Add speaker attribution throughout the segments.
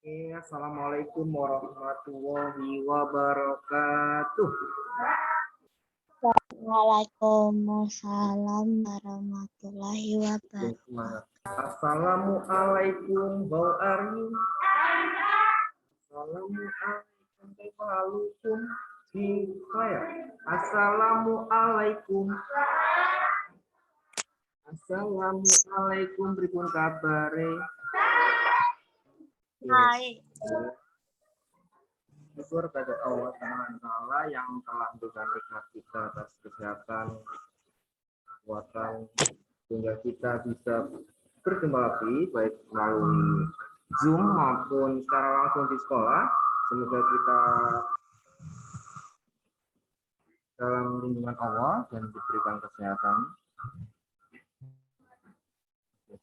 Speaker 1: Assalamualaikum warahmatullahi wabarakatuh.
Speaker 2: Waalaikumsalam warahmatullahi wabarakatuh.
Speaker 1: Assalamualaikum, how are you? Assalamualaikum, kaifahalukum? Assalamualaikum. Assalamualaikum, pripun kabare?
Speaker 2: Baik.
Speaker 1: Syukur pada Allah Subhanahu wa Ta'ala yang telah memberikan nikmat kita atas kesehatan, kekuatan, sehingga kita bisa berjumpa lagi baik melalui Zoom maupun secara langsung di sekolah. Semoga kita dalam lindungan Allah dan diberikan kesehatan.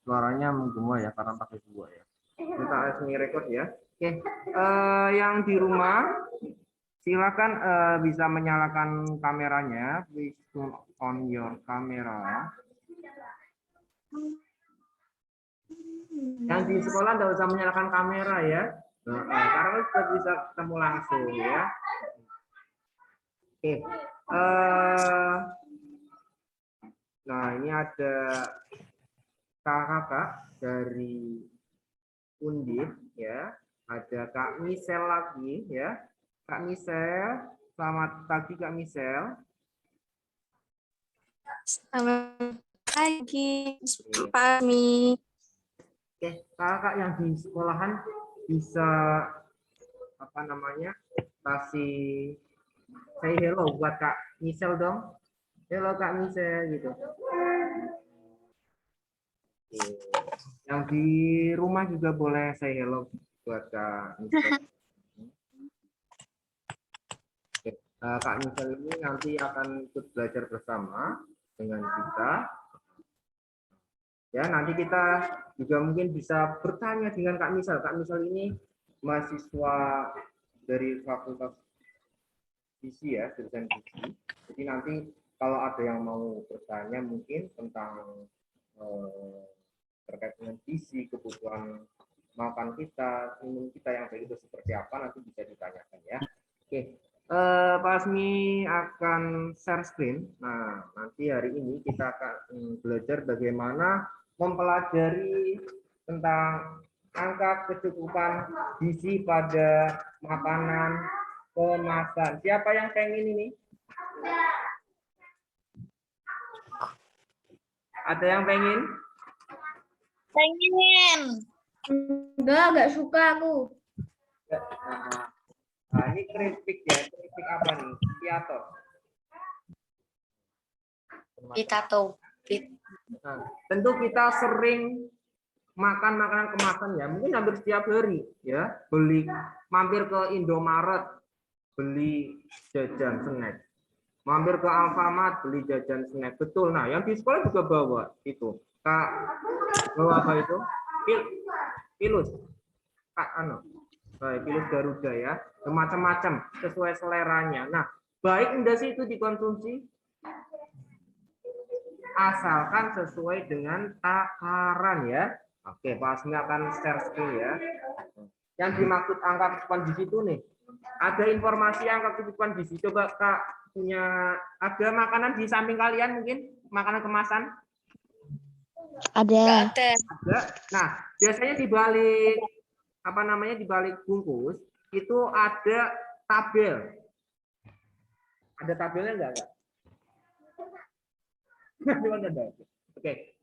Speaker 1: Suaranya menggema ya karena pakai dua ya. Kita resmi record ya. Oke, yang di rumah silakan bisa menyalakan kameranya. Please turn on your camera. Yang di sekolah tidak usah menyalakan kamera ya, karena kita bisa ketemu langsung ya. Oke, nah ini ada kakak dari Undip ya. Ada Kak Misel lagi ya. Kak Misel, selamat pagi Kak Misel.
Speaker 3: Selamat pagi, Pak Ami.
Speaker 1: Oke, kakak yang di sekolahan bisa apa namanya kasih say hello buat Kak Misel dong. Hello Kak Misel gitu. Oke. Yang di rumah juga boleh say hello buat Kak Misel. Kak Misel ini nanti akan ikut belajar bersama dengan kita. Ya, nanti kita juga mungkin bisa bertanya dengan Kak Misel. Kak Misel ini mahasiswa dari Fakultas Gizi ya, jurusan Gizi. Jadi nanti kalau ada yang mau bertanya mungkin tentang terkait dengan gizi, kebutuhan makan kita, minum kita yang baik itu seperti apa, nanti bisa ditanyakan ya. Oke. Pak Asmi akan share screen. Nah, nanti hari ini kita akan belajar bagaimana mempelajari tentang angka kecukupan gizi pada makanan kemasan. Siapa yang pengen ini? Ada yang pengen?
Speaker 2: Pengen.
Speaker 3: Enggak suka aku.
Speaker 1: Nah, ini keripik ya. Keripik apa nih? Piato.
Speaker 3: Pitato.
Speaker 1: Nah, tentu kita sering makan makanan kemasan ya. Mungkin hampir setiap hari ya. Beli mampir ke Indomaret, beli jajan snack. Mampir ke Alfamart, beli jajan snack. Betul. Nah, yang di sekolah juga bawa itu. Kak, bawa apa itu? Pilus. Kak, pilus Garuda ya. Macam-macam sesuai seleranya. Nah, baik enggak sih itu dikonsumsi? Asalkan sesuai dengan takaran ya. Oke, Pak Asmi akan share screen ya. Yang dimaksud angka kecukupan gizi itu nih. Ada informasi angka kecukupan gizi. Coba Kak punya ada makanan di samping kalian mungkin? Makanan kemasan?
Speaker 2: Ada.
Speaker 1: Ada. Nah, biasanya di balik apa namanya di balik bungkus itu ada tabel. Ada tabelnya enggak? Oke.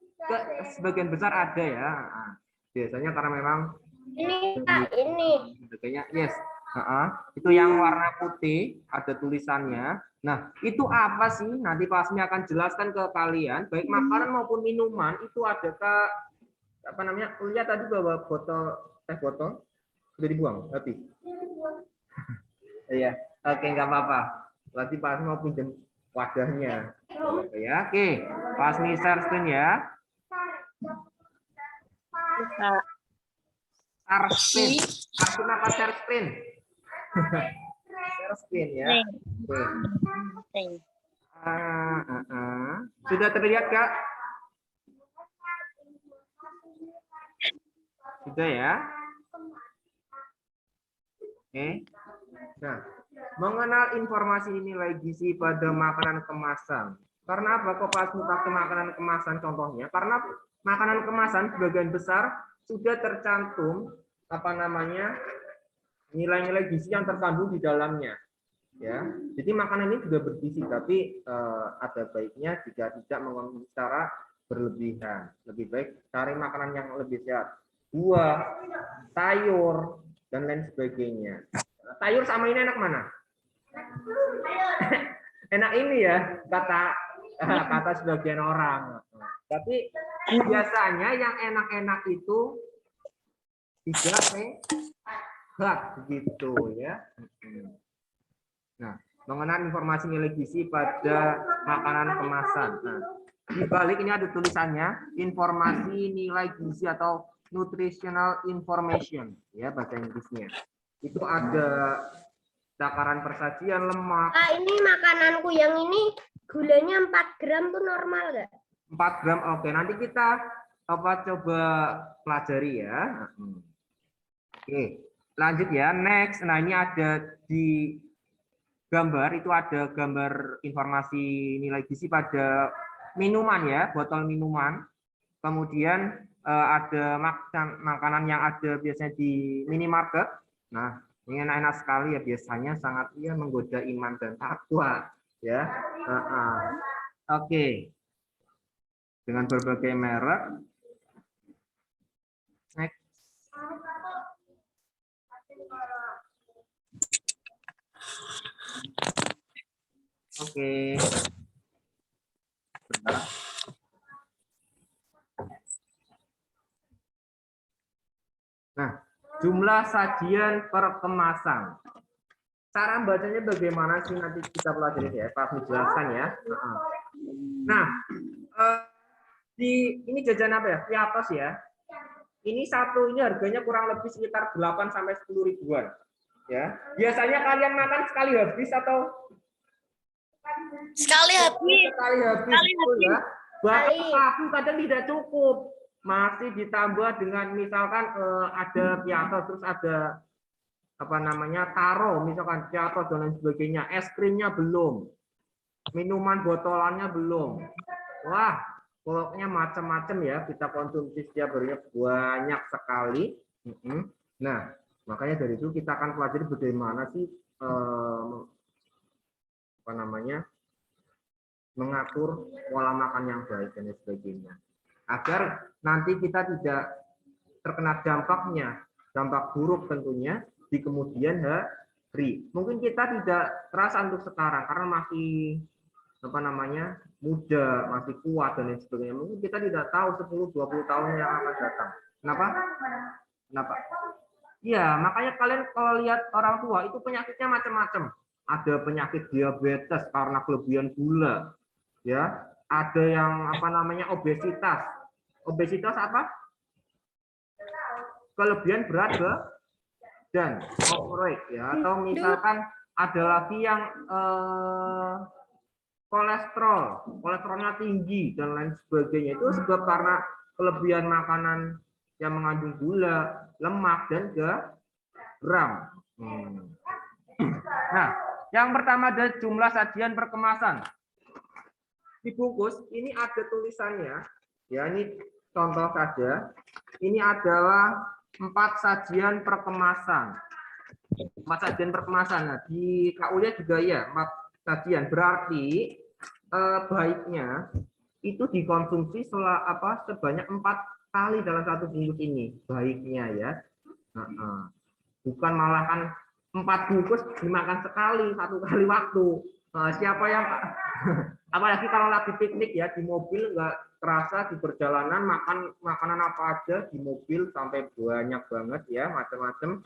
Speaker 1: Sebagian besar ada ya. Nah, biasanya karena memang
Speaker 3: ini.
Speaker 1: yes. Itu yang warna putih ada tulisannya. Nah, itu apa sih? Nanti Pak Asmi akan jelaskan ke kalian. Baik makanan maupun minuman itu ada apa namanya? Lihat tadi bawa botol botol sudah dibuang tapi. Iya, oke nggak apa-apa. Berarti Pak Asmi mau pinjam wadahnya. Ya, oke. Pak Asmi share screen ya. Share screen. Share apa share screen? Share screen ya. Oke. Sudah terlihat Kak? Sudah ya. Oke. Nah, mengenal informasi nilai gizi pada makanan kemasan. Karena apa kok pas pakai makanan kemasan contohnya? Karena makanan kemasan sebagian besar sudah tercantum apa namanya nilai-nilai gizi yang terkandung di dalamnya. Ya, jadi makanan ini juga bergizi, tapi ada baiknya jika tidak mengonsumsi secara berlebihan. Lebih baik cari makanan yang lebih sehat, buah, sayur, dan lain sebagainya. Sayur sama ini enak mana? Enak ini ya kata sebagian orang. Tapi biasanya yang enak-enak itu tidak sehat begitu ya. Nah, mengenai informasi nilai gizi pada makanan kemasan. Nah, di balik ini ada tulisannya informasi nilai gizi atau nutritional information ya bahasa Inggrisnya. Itu ada takaran persajian lemak.
Speaker 3: Ini makananku yang ini gulanya 4 gram tuh normal nggak?
Speaker 1: 4 gram, oke. Nanti kita coba pelajari ya. Oke, lanjut ya. Next, nah ini ada di gambar, itu ada gambar informasi nilai gizi pada minuman ya, botol minuman. Kemudian ada makanan yang ada biasanya di minimarket. Nah, ini enak-enak sekali ya, biasanya sangat menggoda iman dan takwa ya. Oke. Dengan berbagai merek. Next. Oke. Bentar. Nah, jumlah sajian per kemasan. Cara bacanya bagaimana sih nanti kita pelajari ya, Pak menjelaskan ya. Nah, ini jajan apa ya? Piatos ya. Ini satu ini harganya kurang lebih sekitar 8 sampai 10 ribuan. Ya. Biasanya kalian makan sekali habis atau
Speaker 3: Sekali habis.
Speaker 1: Sekali habis. Ya. Bahkan satu kadang tidak cukup. Masih ditambah dengan misalkan ada piatos, terus ada apa namanya taro, misalkan piatos dan lain sebagainya. Es krimnya belum, minuman botolannya belum. Wah, pokoknya macam-macam ya kita konsumsi setiap harinya banyak sekali. Nah, makanya dari itu kita akan pelajari bagaimana sih apa namanya mengatur pola makan yang baik dan sebagainya, agar nanti kita tidak terkena dampak buruk tentunya di kemudian hari. Mungkin kita tidak terasa untuk sekarang karena masih apa namanya muda, masih kuat dan lain sebagainya. Mungkin kita tidak tahu 10-20 tahun yang akan datang. Kenapa? Iya, makanya kalian kalau lihat orang tua itu penyakitnya macam-macam. Ada penyakit diabetes karena kelebihan gula, ya. Ada yang apa namanya obesitas. Obesitas apa? Kelebihan berat dan overweight ya. Atau misalkan ada lagi yang kolesterolnya tinggi dan lain sebagainya. Itu sebab karena kelebihan makanan yang mengandung gula, lemak dan garam. Nah, yang pertama ada jumlah sajian per kemasan. Di bungkus ini ada tulisannya, ya ini contoh saja. Ini adalah 4 sajian per kemasan. 4 sajian per kemasan. Nah, di KU-nya juga ya 4 sajian. Berarti baiknya itu dikonsumsi sebanyak 4 kali dalam satu bungkus ini. Baiknya ya. Bukan malah kan 4 bungkus dimakan sekali, 1 kali waktu. Siapa yang apalagi kalau lagi piknik ya di mobil nggak terasa di perjalanan makan makanan apa aja di mobil sampai banyak banget ya macam-macam.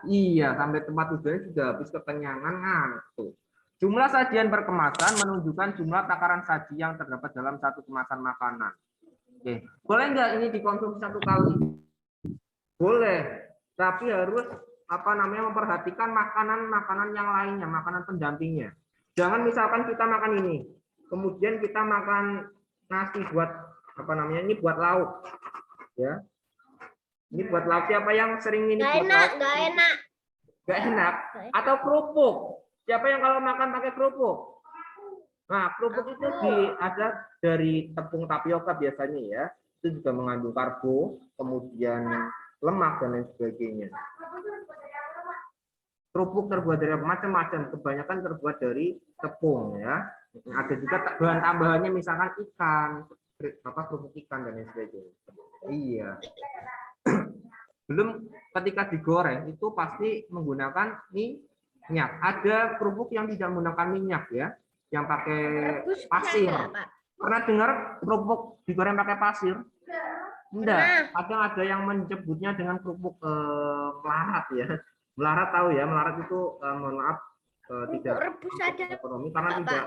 Speaker 1: Iya, sampai tempat tujuan sudah habis kekenyangan ngantuk. Jumlah sajian per kemasan menunjukkan jumlah takaran saji yang terdapat dalam satu kemasan makanan. Oke, boleh nggak ini dikonsumsi 1 kali? Boleh, tapi harus memperhatikan makanan yang lainnya, makanan pendampingnya. Jangan misalkan kita makan ini, kemudian kita makan nasi buat ini buat lauk, ya. Ini buat lauk, siapa yang sering ini
Speaker 3: Nggak
Speaker 1: buat
Speaker 3: enak,
Speaker 1: lauk?
Speaker 3: nggak enak.
Speaker 1: Nggak enak. Atau kerupuk. Siapa yang kalau makan pakai kerupuk? Nah, kerupuk itu ada dari tepung tapioka biasanya ya. Itu juga mengandung karbo, kemudian lemak dan lain sebagainya. Kerupuk terbuat dari macam-macam, kebanyakan terbuat dari tepung ya. Ada juga bahan tambahannya misalkan ikan, kerupuk ikan dan lain sebagainya. Iya. Belum ketika digoreng itu pasti menggunakan minyak. Ada kerupuk yang tidak menggunakan minyak ya, yang pakai
Speaker 3: Rebus
Speaker 1: pasir.
Speaker 3: bisa nggak, Pak?
Speaker 1: Pernah dengar kerupuk digoreng pakai pasir? Enggak.
Speaker 3: Pernah.
Speaker 1: Kadang ada yang menyebutnya dengan kerupuk melarat ya. Melarat tahu ya, melarat itu mohon maaf tidak
Speaker 3: Rebus aja,
Speaker 1: ekonomi karena
Speaker 3: Bapak.
Speaker 1: tidak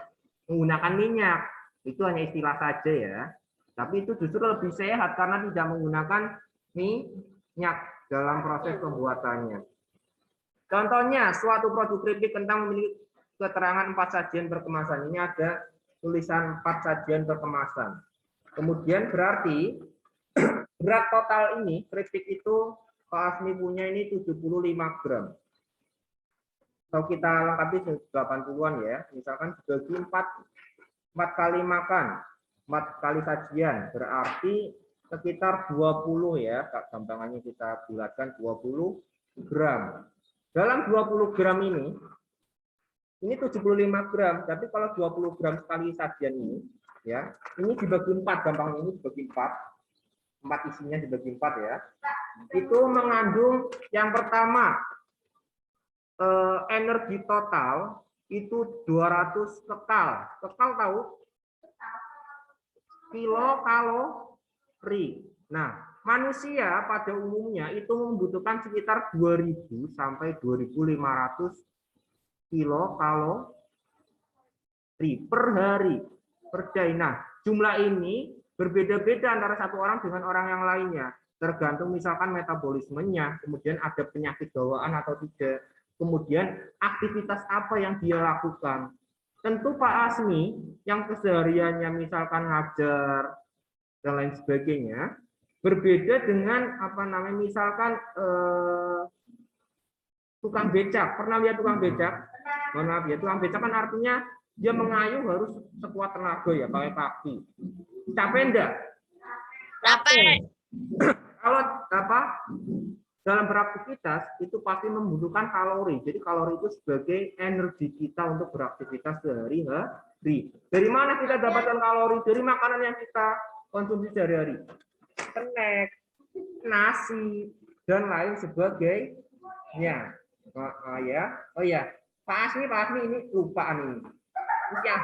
Speaker 1: menggunakan minyak. Itu hanya istilah saja ya. Tapi itu justru lebih sehat karena tidak menggunakan minyak dalam proses pembuatannya. Contohnya, suatu produk keripik kentang memiliki keterangan 4 sajian berkemasan. Ini ada tulisan 4 sajian berkemasan. Kemudian berarti berat total ini keripik itu Pak Asmi punya ini 75 gram. Kalau kita lengkapi 80-an ya, misalkan dibagi 4 kali makan, 4 kali sajian, berarti sekitar 20 ya, gampangannya kita bulatkan 20 gram. Dalam 20 gram ini 75 gram, tapi kalau 20 gram sekali sajian ini, ya, ini dibagi 4, gampang ini dibagi 4 isinya dibagi 4 ya. Itu mengandung yang pertama energi total itu 200 kekal. Kekal tahu? Kilokalori. Nah, manusia pada umumnya itu membutuhkan sekitar 2000 sampai 2500 kilokalori per hari, per day. Nah, jumlah ini berbeda-beda antara satu orang dengan orang yang lainnya. Tergantung misalkan metabolismenya, kemudian ada penyakit bawaan atau tidak, kemudian aktivitas apa yang dia lakukan. Tentu Pak Asmi yang kesehariannya misalkan ngajar dan lain sebagainya berbeda dengan apa namanya misalkan tukang becak. Pernah lihat tukang becak? Mohon maaf ya, tukang becak kan artinya dia mengayuh harus sekuat tenaga ya, pakai kaki. Capek enggak?
Speaker 3: Capek.
Speaker 1: Kalau apa? Dalam beraktivitas itu pasti membutuhkan kalori. Jadi kalori itu sebagai energi kita untuk beraktivitas sehari-hari. Dari mana kita dapatkan kalori? Dari makanan yang kita konsumsi sehari-hari. Snack, nasi, dan lain sebagainya. Oh ya, Pak Asmi ini lupa nih. Ya.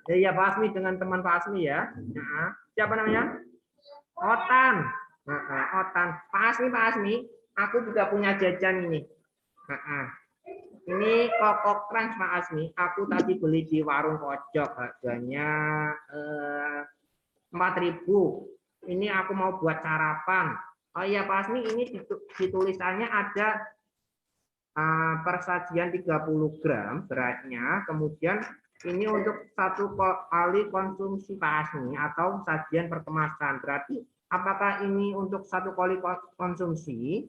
Speaker 1: Ya Pak Asmi dengan teman Pak Asmi ya. Nah, siapa namanya? Otan. Otan. Pak Asmi, aku juga punya jajan ini. Ini Koko Crunch Pak Asmi. Aku tadi beli di warung pojok, harganya 4.000. Ini aku mau buat sarapan. Oh iya Pak Asmi, ini ditulisannya ada persajian 30 gram beratnya. Kemudian ini untuk 1 kali konsumsi Pak Asmi atau sajian perkemasan. Berarti apakah ini untuk 1 kali konsumsi?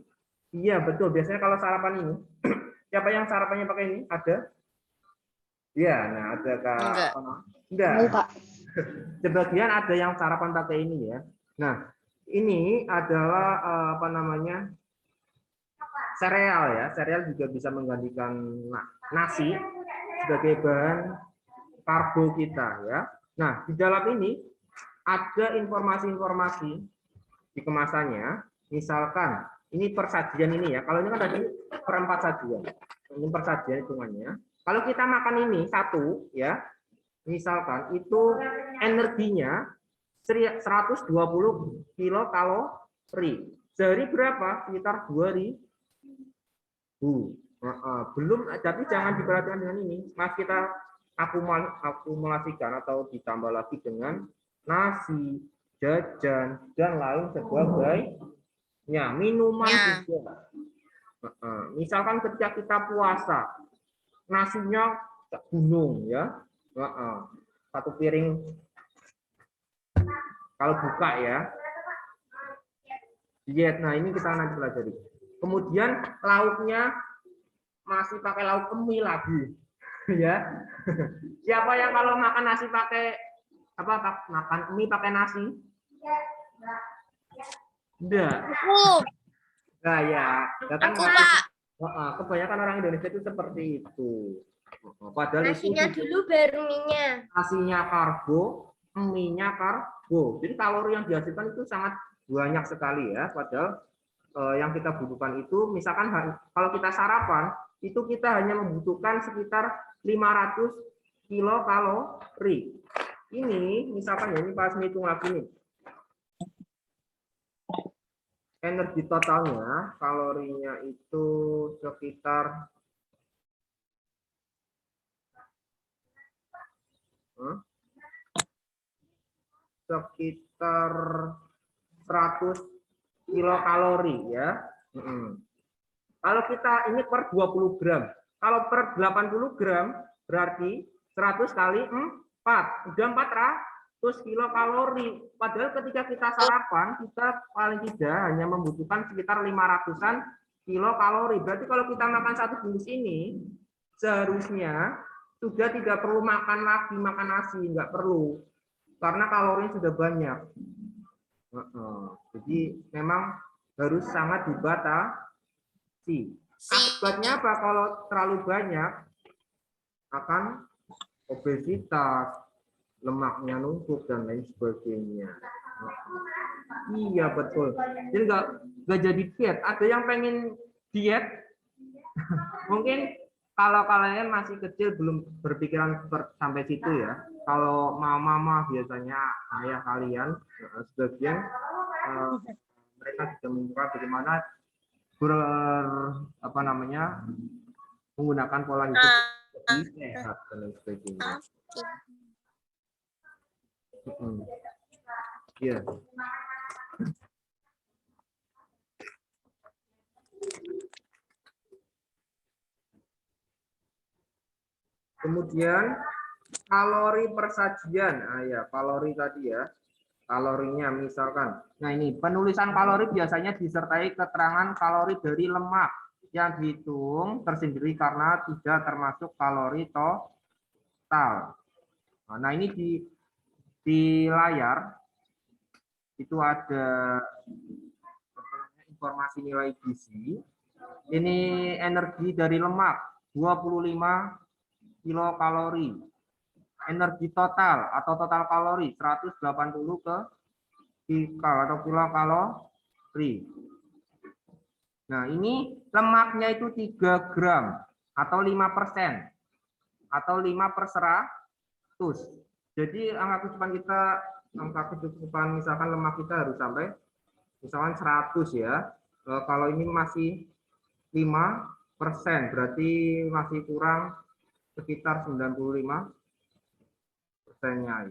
Speaker 1: Iya betul. Biasanya kalau sarapan ini, siapa yang sarapannya pakai ini? Ada? Iya, nah ada Kak. Enggak.
Speaker 2: Pak.
Speaker 1: Sebagian ada yang sarapan pakai ini ya. Nah, ini adalah apa namanya? Sereal ya. Sereal juga bisa menggantikan nasi sebagai bahan karbo kita ya. Nah, di dalam ini ada informasi-informasi di kemasannya. Misalkan ini persajian ini ya. Kalau ini kan tadi per 4 sajian. Ini persajian hitungannya. Kalau kita makan ini 1 ya. Misalkan itu energinya 120 kilokalori. Sehari berapa? Sekitar 2000. Belum, tapi jangan diperhatikan dengan ini. Mas kita akumulasikan atau ditambah lagi dengan nasi, jajan, dan lain sebagainya. Minuman juga. Misalkan ketika kita puasa, nasinya gunung ya. 1 piring kalau buka ya. diet. Nah, ini kita nanti pelajari. Kemudian lauknya masih pakai lauk mie lagi. Ya. Siapa yang kalau makan nasi pakai makan mie pakai nasi? Enggak. Nah, ya, kan kebanyakan orang Indonesia itu seperti itu. Padahal
Speaker 3: Nasinya
Speaker 1: itu
Speaker 3: dulu baru mie-nya.
Speaker 1: nasinya karbo, mie-nya karbo. Jadi kalori yang dihasilkan itu sangat banyak sekali ya. Padahal yang kita butuhkan itu, misalkan kalau kita sarapan, itu kita hanya membutuhkan sekitar 500 kilokalori. Ini misalkan ya, ini pas ngitung lagi nih. Energi totalnya, kalorinya itu sekitar sekitar 100 kilokalori ya. Kalau kita ini per 20 gram. Kalau per 80 gram berarti 100 kali 4. Udah 400 kilokalori. Padahal ketika kita sarapan, kita paling tidak hanya membutuhkan sekitar 500-an kilokalori. Berarti kalau kita makan satu bungkus ini, seharusnya sudah tidak perlu makan lagi, makan nasi. Nggak perlu. Karena kalorinya sudah banyak. Jadi memang harus sangat dibatasi. Akibatnya apa? Kalau terlalu banyak akan obesitas, lemaknya numpuk dan lain sebagainya. Iya betul. Jadi nggak jadi diet. Ada yang pengen diet? Mungkin kalau kalian masih kecil belum berpikiran sampai situ ya. Kalau mama biasanya ayah kalian sebagian mereka sudah membuka bagaimana menggunakan pola hidup lebih sehat dan lain sebagainya. Iya. Kemudian kalori persajian. Kalori tadi ya. Kalorinya misalkan. Nah, ini penulisan kalori biasanya disertai keterangan kalori dari lemak yang dihitung tersendiri karena tidak termasuk kalori total. Nah, ini di layar itu ada informasi nilai gizi. Ini energi dari lemak 25 kilokalori. Energi total atau total kalori 180 kilokalori. Nah, ini lemaknya itu 3 gram atau 5% atau 5/100. Jadi angka kecukupan misalkan lemak kita harus sampai misalkan 100 ya. Kalau ini masih 5%, berarti masih kurang sekitar 95%.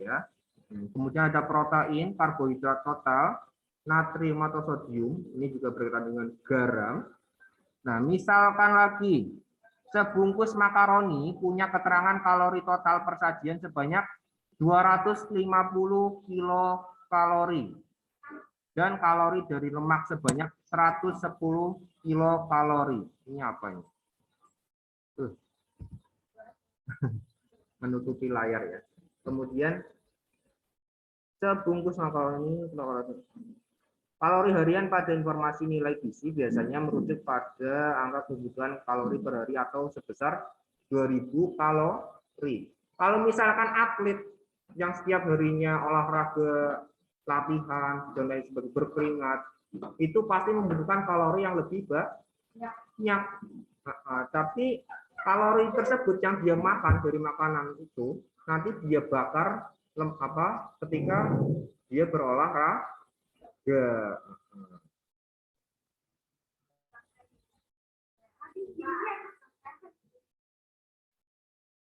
Speaker 1: Ya. Kemudian ada protein, karbohidrat total, natrium atau sodium, ini juga berkaitan dengan garam. Nah, misalkan lagi sebungkus makaroni punya keterangan kalori total persajian sebanyak 250 kilokalori dan kalori dari lemak sebanyak 110 kilokalori. Ini apa ini? Menutupi layar ya. Kemudian sebungkus makaroni kalori harian pada informasi nilai gizi biasanya merujuk pada angka kebutuhan kalori per hari atau sebesar 2000 kalori. Kalau misalkan atlet yang setiap harinya olahraga, latihan dan lain sebagainya berkeringat, itu pasti membutuhkan kalori yang lebih banyak. Tapi kalori tersebut yang dia makan dari makanan itu nanti dia bakar ketika dia berolahraga.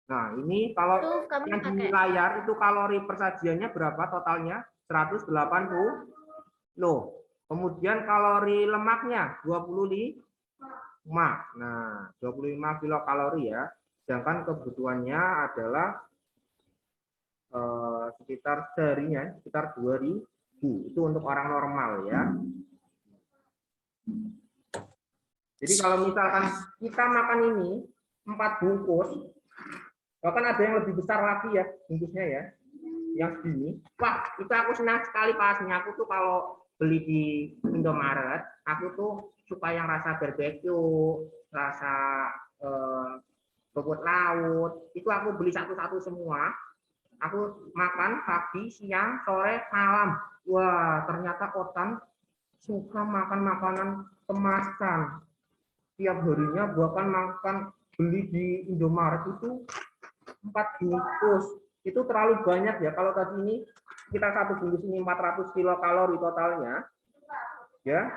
Speaker 1: Nah, ini kalau yang di layar itu kalori persajiannya berapa totalnya? 180 loh. Kemudian kalori lemaknya 25. Nah, 25 kilokalori ya. Sedangkan kebutuhannya adalah sekitar seharinya sekitar 2000. Itu untuk orang normal ya. Jadi kalau misalkan kita makan ini 4 bungkus, bahkan ada yang lebih besar lagi ya bungkusnya ya, yang segini. Wah, itu aku senang sekali pasnya. Aku tuh kalau beli di Indomaret, aku tuh suka yang rasa barbecue, rasa rumput laut. Itu aku beli satu-satu semua. Aku makan pagi, siang, sore, malam. Wah, ternyata Otan suka makan makanan kemasan. Tiap harinya bahkan makan beli di Indomaret itu 4 bungkus. Itu terlalu banyak ya. Kalau tadi ini kita satu bungkus ini 400 kilokalori totalnya. Ya.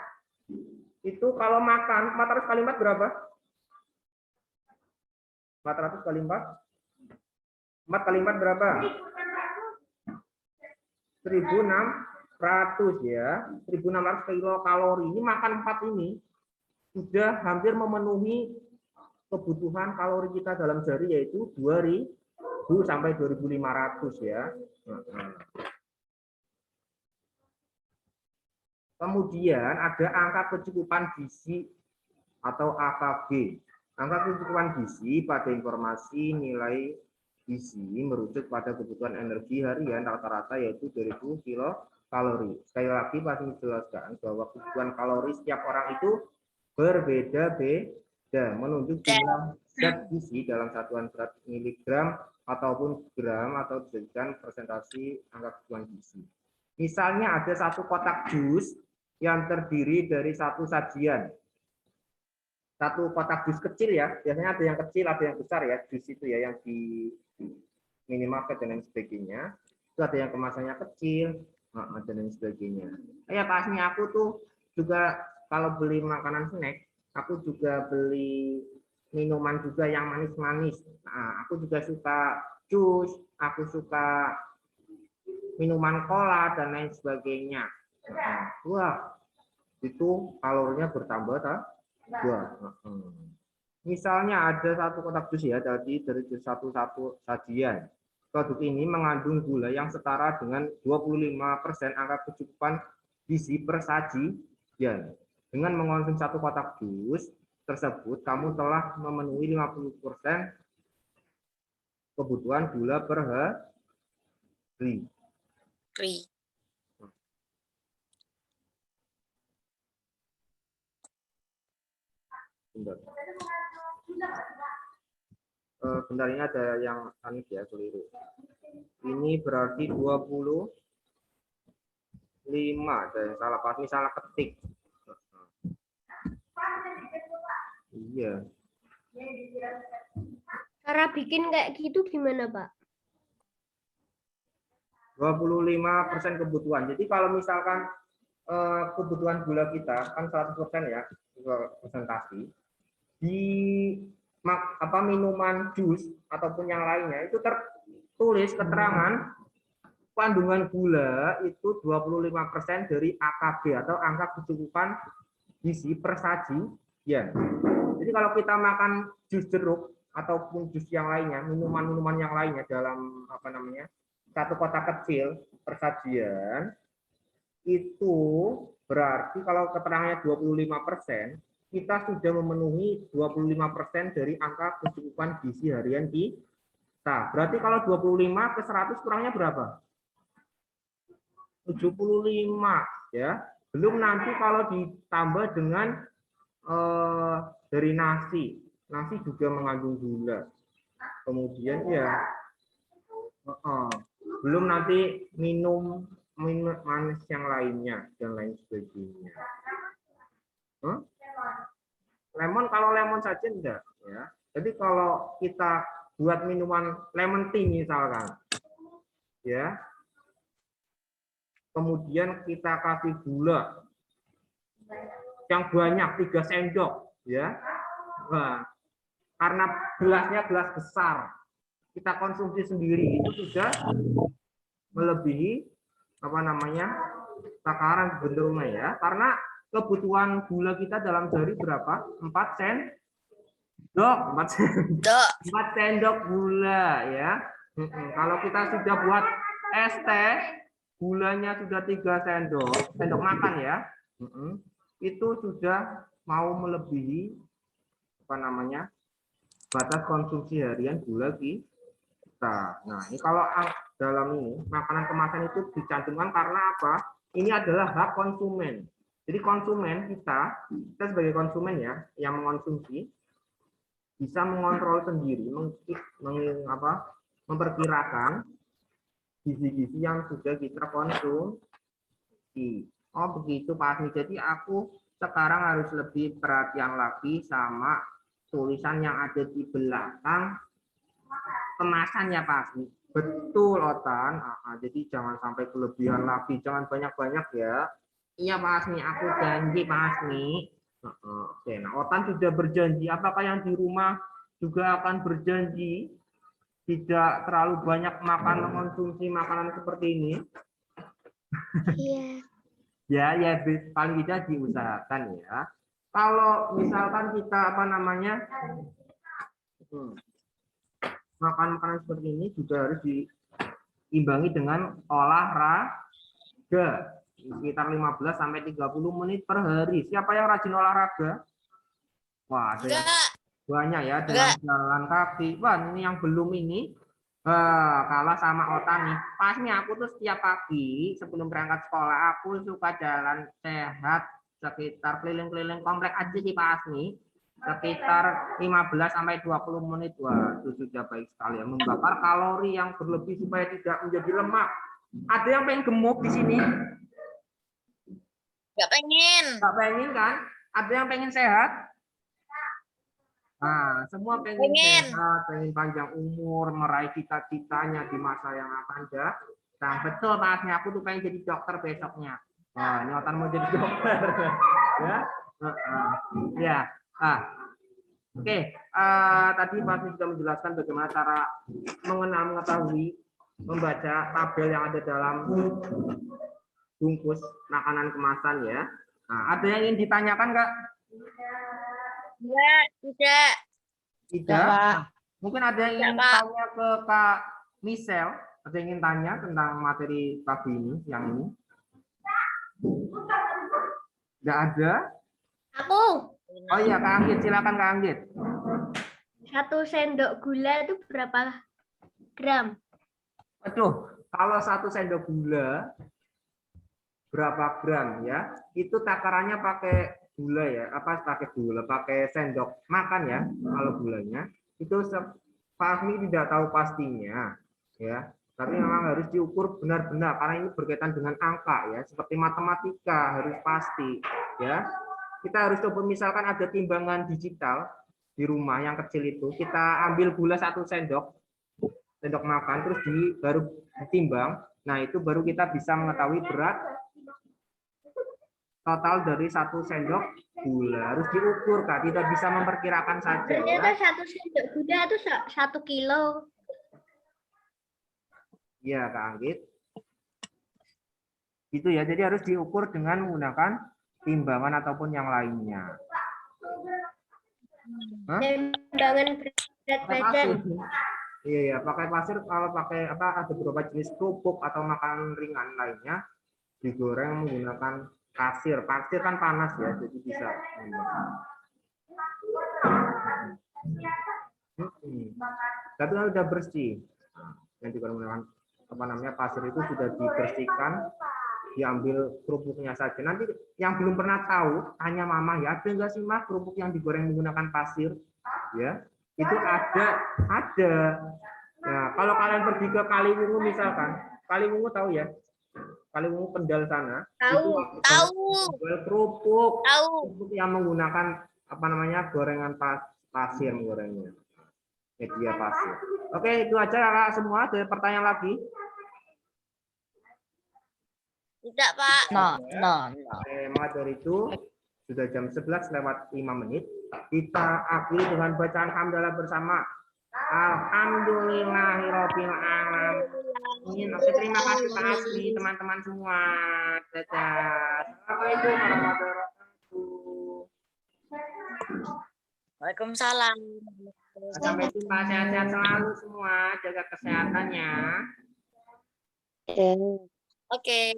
Speaker 1: Itu kalau makan 400 kali 4 berapa? 400 kali 4? 4 kali 4 berapa? 1.600 ya. 1.600 kilokalori. Ini makan 4 ini sudah hampir memenuhi kebutuhan kalori kita dalam sehari, yaitu 2.000 sampai 2.500 ya. Kemudian ada angka kecukupan gizi atau AKG. Angka kecukupan gizi pada informasi nilai gizi merujuk pada kebutuhan energi harian rata-rata yaitu 2.000 kilokalori. Sekali lagi pasti dijelaskan bahwa kebutuhan kalori setiap orang itu berbeda-beda, menunjuk jumlah zat gizi dalam satuan berat miligram ataupun gram atau dijadikan presentasi angka kebutuhan gizi. Misalnya ada satu kotak jus yang terdiri dari satu sajian. Satu kotak jus kecil ya, biasanya ada yang kecil, ada yang besar ya, jus itu ya, yang di minimarket dan lain sebagainya. Itu ada yang kemasannya kecil, dan lain sebagainya. Ya pasnya aku tuh juga kalau beli makanan snack, aku juga beli minuman juga yang manis-manis. Nah, aku juga suka jus, aku suka minuman cola dan lain sebagainya. Wah, itu kalorinya bertambah tak? Wah. Misalnya ada satu kotak jus ya, dari jus satu sajian. Produk ini mengandung gula yang setara dengan 25% angka kecukupan gizi per sajian. Dengan mengonsumsi satu kotak jus tersebut, kamu telah memenuhi 50% kebutuhan gula per hari. Bentar, ini ada yang aneh ya, keliru. Ini berarti 25, ada yang salah pas, ini salah ketik. Iya.
Speaker 3: Cara bikin kayak gitu gimana, Pak?
Speaker 1: 25% kebutuhan. Jadi kalau misalkan kebutuhan gula kita kan 100% ya, presentasi. Di minuman jus ataupun yang lainnya itu tertulis keterangan kandungan gula itu 25% dari AKG atau angka kecukupan gizi per sajian. Jadi kalau kita makan jus jeruk ataupun jus yang lainnya, minuman-minuman yang lainnya dalam satu kotak kecil per sajian, itu berarti kalau keterangannya 25%, kita sudah memenuhi 25% dari angka kecukupan gizi harian kita. Berarti kalau 25 ke 100 kurangnya berapa? 75 ya. Belum nanti kalau ditambah dengan dari nasi. Nasi juga mengandung gula. Kemudian ya belum nanti minum manis yang lainnya dan lain sebagainya. Lemon, kalau lemon saja enggak ya. Jadi kalau kita buat minuman lemon tea misalkan ya, kemudian kita kasih gula yang banyak 3 sendok ya. Nah, karena gelasnya gelas besar, kita konsumsi sendiri itu sudah melebihi takaran gula ya, karena kebutuhan gula kita dalam sehari berapa? 4 sendok gula ya. Kalau kita sudah buat es teh, gulanya sudah 3 sendok makan ya. Itu sudah mau melebihi batas konsumsi harian gula kita. Nah, ini kalau dalam ini makanan kemasan itu dicantumkan karena apa? Ini adalah hak konsumen. Jadi konsumen kita sebagai konsumen ya yang mengonsumsi bisa mengontrol sendiri, memperkirakan gizi-gizi yang sudah kita konsumsi. Oh begitu Pak Asmi. Jadi aku sekarang harus lebih perhatian lagi sama tulisan yang ada di belakang kemasan ya Pak Asmi. Betul Otan. Jadi jangan sampai kelebihan lagi, jangan banyak-banyak ya. Iya Pak Asmi, aku janji Pak Asmi. Oke, nah Otan sudah berjanji. Apakah yang di rumah juga akan berjanji tidak terlalu banyak mengonsumsi makanan seperti ini?
Speaker 2: Iya.
Speaker 1: Ya, paling tidak diusahakan ya. Kalau misalkan kita makan makanan seperti ini juga harus diimbangi dengan olahraga sekitar 15 sampai 30 menit per hari. Siapa yang rajin olahraga? Wah, ada yang banyak ya, dengan jalan kaki. Wah, ini yang belum ini kalah sama Otan nih. Pas nih aku tuh setiap pagi sebelum berangkat sekolah aku suka jalan sehat sekitar keliling-keliling komplek aja sih Pak Asmi. Sekitar 15 sampai 20 menit. Wah, itu sudah baik sekali ya. Membakar kalori yang berlebih supaya tidak menjadi lemak. Ada yang pengen gemuk di sini?
Speaker 4: Nggak pengen.
Speaker 1: Nggak pengen kan? Ada yang pengen sehat? Nah, semua pengen sehat, pengen panjang umur, meraih cita-citanya di masa yang akan datang. Betul, Pak Asmi, aku tuh pengen jadi dokter besoknya. Wah, ini Otan mau jadi dokter. Ya. Ya. Oke. Tadi Pak Asmi sudah menjelaskan bagaimana cara mengetahui, membaca tabel yang ada dalam bungkus makanan kemasan ya. Nah, ada yang ingin ditanyakan nggak?
Speaker 4: Tidak.
Speaker 1: Tidak. Mungkin ada yang ingin tanya ke Kak Michelle. Ada yang ingin tanya tentang materi pagi ini, yang ini? Tidak ada?
Speaker 3: Aku.
Speaker 1: Oh iya, Kak Anggit. Silakan Kak Anggit.
Speaker 3: 1 sendok gula itu berapa gram?
Speaker 1: Aduh, kalau 1 sendok gula berapa gram ya? Itu takarannya pakai gula ya, pakai sendok makan ya. Kalau gulanya itu Pak Asmi tidak tahu pastinya ya, tapi memang harus diukur benar-benar karena ini berkaitan dengan angka ya, seperti matematika harus pasti ya. Kita harus coba, misalkan ada timbangan digital di rumah yang kecil itu, kita ambil gula 1 sendok makan terus baru ditimbang. Nah itu baru kita bisa mengetahui berat total dari 1 sendok gula. Harus diukur Kak, tidak bisa memperkirakan saja.
Speaker 3: Ternyata 1 sendok gula itu 1 kilo.
Speaker 1: Iya Kak Anggit. Gitu ya, jadi harus diukur dengan menggunakan timbangan ataupun yang lainnya.
Speaker 3: Timbangan berat badan.
Speaker 1: Iya, pakai pasir. Kalau pakai ada beberapa jenis kerupuk atau makanan ringan lainnya digoreng menggunakan pasir. Pasir kan panas ya, jadi bisa. Tapi kan udah bersih. Yang digunakan pasir itu sudah dibersihkan, diambil kerupuknya saja. Nanti yang belum pernah tahu, tanya Mama ya, ada nggak sih Mas kerupuk yang digoreng menggunakan pasir? Ya, itu ada. Nah, kalau kalian pergi ke Kaliwungu misalkan, Kaliwungu tahu ya? Kaliwungu Kendal sana.
Speaker 3: Tahu.
Speaker 1: Jual kerupuk yang menggunakan gorengan pasir gorengnya. Media pasir. Oke, itu aja Kak semua. Ada pertanyaan lagi?
Speaker 4: Tidak, Pak.
Speaker 1: Maka dari itu sudah jam 11:05. Kita akhiri dengan bacaan hamdalah bersama. Alhamdulillahirabbil alamin. Oke, terima kasih Pak Asmi, teman-teman semua. Dadah. Assalamualaikum warahmatullahi wabarakatuh.
Speaker 4: Waalaikumsalam.
Speaker 1: Sampai jumpa, sehat-sehat selalu semua, jaga kesehatannya.
Speaker 4: Oke.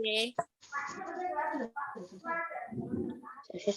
Speaker 2: Saya sudah